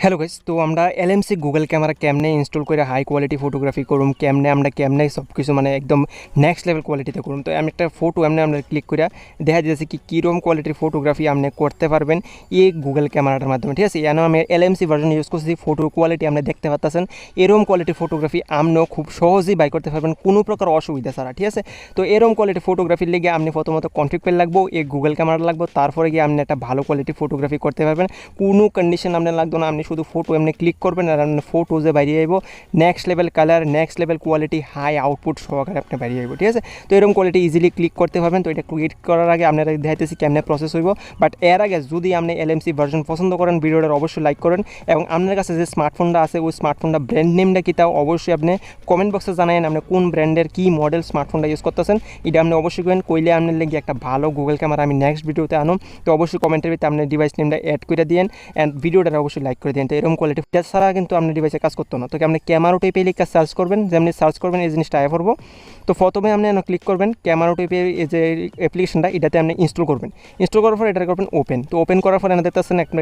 Hello guys, তো আমরা LMC Google camera কেমনে ইনস্টল করে হাই কোয়ালিটি ফটোগ্রাফি করুম, কেমনে সব কিছু মানে একদম নেক্সট লেভেল কোয়ালিটিতে করুম। তো আমি একটা ফটো আমরা ক্লিক করে দেখা যাচ্ছে কি কীরকম কোয়ালিটির ফটোগ্রাফি আপনি করতে পারবেন এই গুগল ক্যামেরাটার মাধ্যমে। ঠিক আছে, এন আমি এলএমসি ভার্জন ইউজ করছি, ফটো কোয়ালিটি আপনি দেখতে পাচ্ছেন এরকম কোয়ালিটির ফটোগ্রাফি আপনিও খুব সহজেই বাই করতে পারবেন কোনো প্রকার অসুবিধা ছাড়া। ঠিক আছে, তো এরকম কোয়ালিটির ফটোগ্রাফির লেগে আপনি প্রথমত কনফিগ পেল লাগবো, এই গুগল ক্যামেরা লাগবো, তারপরে গিয়ে আপনি একটা ভালো কোয়ালিটির ফটোগ্রাফি করতে পারবেন। কোনো কন্ডিশন আপনার লাগতো না, আপনি শুধু ফটো এমনি ক্লিক করবেন আর আপনার ফটো যে বাইরে যাইব next level colour, next level quality, high output সহকারে আপনি বাইরে যাইব। ঠিক আছে, তো এরকম কোয়ালিটি ইজিলি ক্লিক করতে পারবেন। তো এটা ক্লিক করার আগে আপনারা দেখাইতেছি কেমনে প্রসেস হইব। বাট এর আগে যদি আপনি এলএমসি ভার্জন পছন্দ করেন, ভিডিওটার অবশ্যই লাইক করেন এবং আপনার কাছে যে স্মার্টফোনটা আছে ওই স্মার্টফোনটা ব্র্যান্ড নেমটা কী তাও অবশ্যই আপনি কমেন্ট বক্সে জানায়েন, আপনি কোন ব্র্যান্ডের কী মডেল স্মার্টফোনটা ইউজ করতেছেন। এটা আপনি অবশ্যই করেন, কইলে আপনার লেগে একটা ভালো গুগল ক্যামেরা আমি নেক্সট ভিডিওতে আনুম। তো অবশ্যই কমেন্টের ভিতরে আপনার ডিভাইস নেমটা অ্যাড করে দিন অ্যান্ড ভিডিওটা অবশ্যই লাইক করে দিন। তো এরকম কোয়ালিটি ছাড়া কিন্তু আপনার ডিভাইসে কাজ করতো না। তো আপনি ক্যামেরা টেপে লিখে সার্চ করবেন, যেমনি সার্চ করবেন এই জিনিসটা আয় করবো। তো প্রথমে আপনি ক্লিক করবেন ক্যামেরা টেপে এই যে অ্যাপ্লিকেশনটা এটাতে আপনি ইনস্টল করবেন। ইনস্টল করার পর এটা করবেন ওপেন। তো ওপেন করার পর এনে দেখতেছেন একটা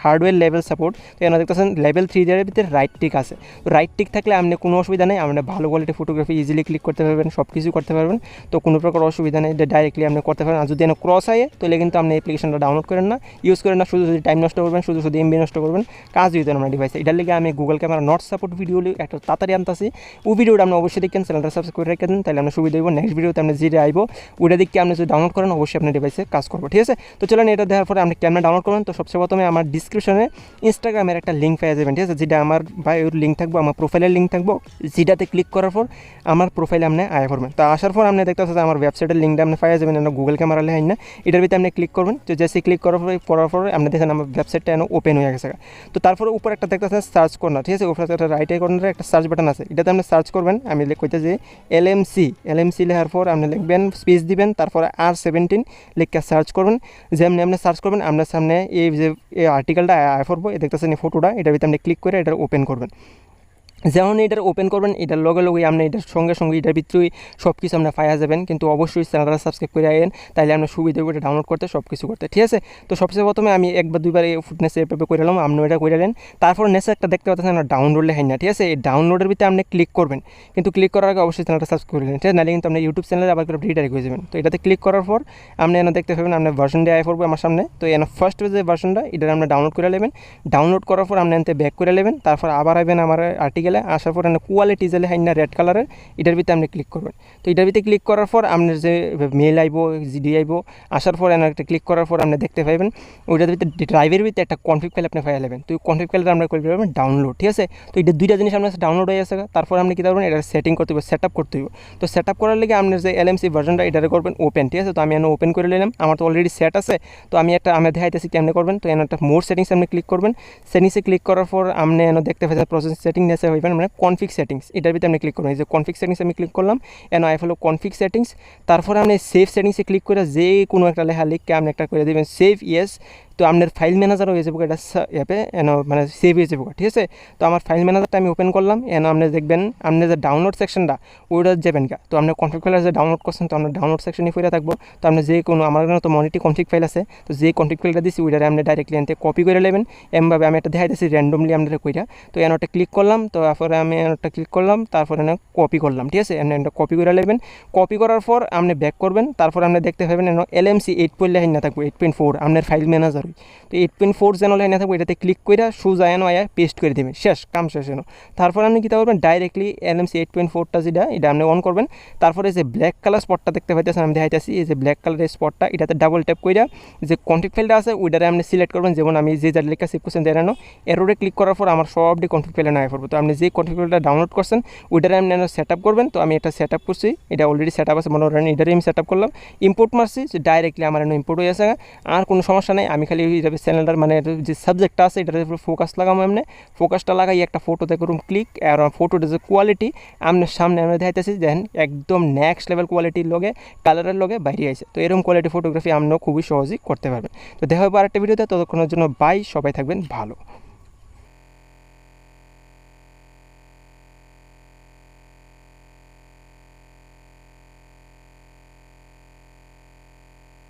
হার্ডওয়্যার লেভেল সাপোর্ট। তো এনে দেখতেছেন লেভেল 3 এর ভিতরে রাইট টিক আছে। তো রাইট টিক থাকলে আপনি কোনো অসুবিধা নেই, আপনি ভালো কোয়ালিটি ফটোগ্রাফি ইজিলি ক্লিক করতে পারবেন, সব কিছু করতে পারবেন। তো কোনো প্রকার অসুবিধা নেই, ডাইরেক্টলি আপনি করতে পারেন। আর যদি ক্রস আয়ে তাহলে কিন্তু আপনি অ্যাপ্লিকেশনটা ডাউনলোড করেন না, ইউজ করেন না, শুধু টাইম নষ্ট করবেন, শুধু এমবি নষ্ট করবেন, কাজ দিতে আমার ডিভাইসে। এটার লিগে আমি Google camera not support video একটা তাড়াতাড়ি আনতেছি। ওই ভিডিওটা আপনি অবশ্যই দেখেন, চ্যানেলটা সাবস্ক্রাইব করে রেখে দেন, তাহলে আপনার সুবিধা হইব। নেক্সট ভিডিওতে আপনি যেটা আইব ওইটা দেখে আপনি যদি ডাউনলোড করেন অবশ্যই আপনার ডিভাইসে কাজ করবো। ঠিক আছে, তো চলেন এটা দেওয়ার পরে আপনি ক্যামেরা ডাউনলোড করেন। তো সবচেয়ে প্রথমে আমার ডিসক্রিপশনে ইনস্টাগ্রামের একটা লিঙ্ক পেয়ে যাবেন। ঠিক আছে, যেটা আমার বায়োর লিঙ্ক থাকবো, আমার প্রোফাইলের লিঙ্ক থাকবো, যেটাতে ক্লিক করার পর আমার প্রোফাইলে আপনি আয় করবেন। তো আসার পর আপনি দেখতে পাচ্ছেন আমার ওয়েবসাইটের লিঙ্কটা আপনি পেয়ে যাবেন, গুগল ক্যামেরা লেখাই না, এটার ভিতরে আপনি ক্লিক করবেন। তো জেসে ক্লিক করার পরে আপনি দেখেন আমার ওয়েবসাইটটা ওপেন হয়ে গেছে। তো তারপরে উপরে একটা দেখতে পাচ্ছেন সার্চ কর্নার। ঠিক আছে, উপরে একটা রাইট কর্নারে একটা সার্চ বাটন আছে, এটাতে আপনি সার্চ করবেন। আমি কইতে যে এলএমসি লেখার পর আপনি লিখবেন, স্পেস দিবেন, তারপরে R17 লিখে সার্চ করবেন। যেমনি আপনি সার্চ করবেন আপনার সামনে এই যে আর্টিকেলটা আয় করবো, দেখতেছেন এই ফটোটা, এটার ভিতরে আপনি ক্লিক করে এটা ওপেন করবেন। যেমন এটার ওপেন করবেন, এটার লগে আপনি এটার সঙ্গে এটার ভিতরেই সব কিছু আপনার পাওয়া যাবেন। কিন্তু অবশ্যই চ্যানেলটা সাবস্ক্রাইব করে আইন, তাহলে আপনার সুবিধা হবে এটা ডাউনলোড করতে, সব কিছু করতে। ঠিক আছে, তো সবচেয়ে প্রথমে আমি একবার দুইবার এই ফুটনেস এভাবে করে এলাম, আপনি এটা করে নেন। তারপর নেক্সট একটা দেখতে পাচ্ছেন আপনার ডাউনলোড লেখেন না। ঠিক আছে, এই ডাউনলোডের ভিতরে আপনি ক্লিক করবেন, কিন্তু ক্লিক করার আগে অবশ্যই চ্যানেলটা সাবস্ক্রাইব করে নেন। ঠিক আছে, নাহলে কিন্তু আপনি ইউটিউব চ্যানেলে আবার করে রিডাইরেক্ট হয়ে যাবেন। তো এটাতে ক্লিক করার পর আপনি এনে দেখতে পাবেন আপনার ভার্সনটা আয় করবো আমার সামনে। তো এনে ফার্স্ট যে ভার্সনটা এটা আপনি ডাউনলোড করে নেবেন। ডাউনলোড করার পর আপনি এনতে ব্যাক করে নেবেন, তারপর আবার আসবেন আমার আর্টিকেলে। আসার পর কোয়ালিটি জেলে হাই না রেড কালারের, এটার ভিতরে আপনি ক্লিক করবেন। তো এটার ভিতরে ক্লিক করার পর আপনার যে মেল আইব, জিডি আইব, আসার পর একটা ক্লিক করার পর আপনি দেখতে পাবেন ওইটার ভিতরে ড্রাইভের ভিতরে একটা কনফিগ ফাইল আপনি ফাইল নেবেন। তো ওই কনফিগ ফাইলটা আমরা করে দেবেন ডাউনলোড। ঠিক আছে, তো এটা দুইটা জিনিস আপনার ডাউনলোড হয়ে গেছে। তারপর আপনি কী করবেন, এটা সেটিং করতে হবে, সেট আপ করতে হবে। তো সেট আপ করার লেগে আপনার যে এলএমসি ভার্জনটা এটারে করবেন ওপেন। ঠিক আছে, তো আমি এনে ওপেন করে নিলাম, আমার তো অলরেডি সেট আছে। তো আমি দেখাইতেছি কেমনে করবেন। তো এনে একটা মোর সেটিংস আপনি ক্লিক করবেন। সেটিংসে ক্লিক করার পর আপনি এনে দেখতে পাচ্ছেন প্রসেস সেটিং নেসে হইবেন মানে কনফিগ সেটিংস, এটার ভিতরে আপনি ক্লিক করবেন। এই যে কনফিগ সেটিংস আমি ক্লিক করলাম, এন আই হলো কনফিগ সেটিংস। তারপর আপনি সেভ সেটিংসে ক্লিক করে যে কোনো একটা লেখা লিখকে আপনি একটা করে দেবেন সেভ ইয়েস। তো আপনার ফাইল ম্যানেজার হয়ে যাবো এটা অ্যাপে মানে সেভ হয়ে যাবো। ঠিক আছে, তো আমার ফাইল ম্যানেজারটা আমি ওপেন করলাম। আপনি দেখবেন আপনার যে ডাউনলোড সেকশনটা ওইটা যাবেন গা। তো আপনার কনফিগ ফাইল যে ডাউনলোড করছেন, তো আপনার ডাউনলোড সেকশনই ফিরে থাকবো। তো আপনি যে কোনো আমার তো মনিটি কনফিগ ফাইল আছে, তো যে কনফিগ ফাইলটা দিচ্ছি ওইটারে আপনি ডাইরেক্টলি এনতে কপি করে নেবেন। এমভাবে আমি একটা দেখাইতেছি র্যান্ডমলি আপনারা কইরা। তো একটা ক্লিক করলাম, তো তারপরে আমি একটা ক্লিক করলাম, তারপরে কপি করলাম। ঠিক আছে, আপনি এটা কপি করে নেবেন। কপি করার পর আপনি ব্যাক করবেন। তারপর আপনি দেখতে পাবেন এলএমসি 8 লাইন না থাকবে 8.4 আপনার ফাইল ম্যানেজার। তো 8.4 যেন লাইন না থাকবে, এটাতে ক্লিক করে সোজা এনো আয়া পেস্ট করে দেবেন, শেষ কাম শেষ এনো। তারপর আপনি কী করবেন, ডাইরেক্টলি এলএমসি 8.4টা যেটা এটা আপনি অন করবেন। তারপরে যে ব্ল্যাক কালার স্পটটা দেখতে পাইতেছেন আমি দেখাইতেছি, এই যে ব্ল্যাক কালারের স্পটটা এটাতে ডাবল ট্যাপ করে যে কনফিগ ফাইলটা আছে ওইটারে আপনি সিলেক্ট করবেন। যেমন আমি যে যার লেখা সেভ করছেন দেখানো, এরোরে ক্লিক করার পর আমার সবটি কনফিগ ফাইলে না পড়বো। তো আপনি যে কনফিগ ফাইলটা ডাউনলোড করছেন ওইটারে আপনি সেট আপ করবেন। তো আমি এটা সেট আপ করছি, এটা অলরেডি সেট আপ আছে মনে করেন, এটারে আমি সেট আপ করলাম, ইম্পোর্ট মারছি, ডাইরেক্টলি আমার ইম্পোর্ট হয়ে গেছে। আর কোনো সমস্যা নেই, আমি খালি চ্যানেলটার মানে যে সাবজেক্টটা আছে এটার উপর ফোকাস লাগাবো। এমনি ফোকাসটা লাগাই একটা ফটোতে করুন ক্লিক, আর ফটোটা যে কোয়ালিটি আপনার সামনে আমরা দেখাইতেছি দেখেন একদম নেক্সট লেভেল কোয়ালিটির লগে কালারের লগে বাইরে আসে। তো এরকম কোয়ালিটি ফটোগ্রাফি আপনিও খুবই সহজেই করতে পারবেন। তো দেখা হবে আরেকটা ভিডিওতে, ততক্ষণের জন্য বাই, সবাই থাকবেন ভালো।